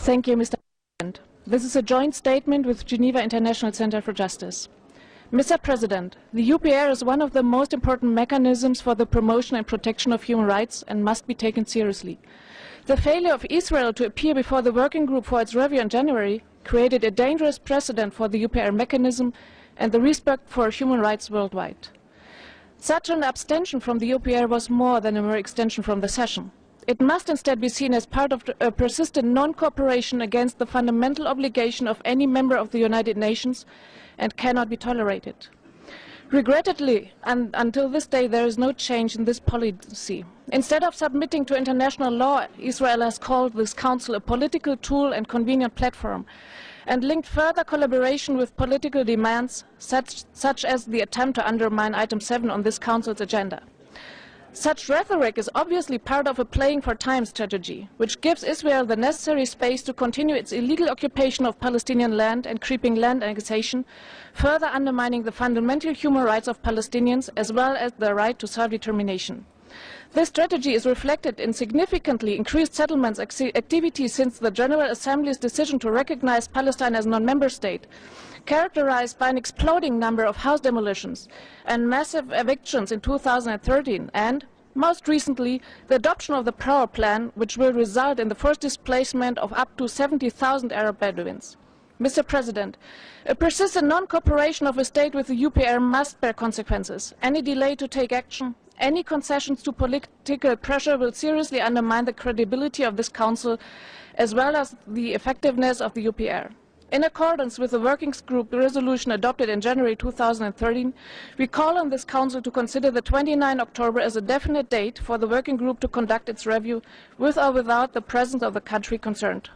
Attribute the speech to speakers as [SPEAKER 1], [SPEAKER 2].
[SPEAKER 1] Thank you, Mr. President. This is a joint statement with Geneva International Center for Justice. Mr. President, the UPR is one of the most important mechanisms for the promotion and protection of human rights and must be taken seriously. The failure of Israel to appear before the working group for its review in January created a dangerous precedent for the UPR mechanism and the respect for human rights worldwide. Such an abstention from the UPR was more than a mere extension from the session. It must instead be seen as part of a persistent non-cooperation against the fundamental obligation of any member of the United Nations and cannot be tolerated. Regrettably, until this day, there is no change in this policy. Instead of submitting to international law, Israel has called this council a political tool and convenient platform, and linked further collaboration with political demands, such as the attempt to undermine item 7 on this council's agenda. Such rhetoric is obviously part of a playing for time strategy, which gives Israel the necessary space to continue its illegal occupation of Palestinian land and creeping land annexation, further undermining the fundamental human rights of Palestinians as well as their right to self-determination. This strategy is reflected in significantly increased settlements activity since the General Assembly's decision to recognize Palestine as a non-member state, characterized by an exploding number of house demolitions and massive evictions in 2013, and, most recently, the adoption of the Power Plan, which will result in the forced displacement of up to 70,000 Arab Bedouins. Mr. President, a persistent non-cooperation of a state with the UPR must bear consequences. Any delay to take action, any concessions to political pressure will seriously undermine the credibility of this Council as well as the effectiveness of the UPR. In accordance with the Working Group resolution adopted in January 2013, we call on this Council to consider the 29th October as a definite date for the Working Group to conduct its review with or without the presence of the country concerned.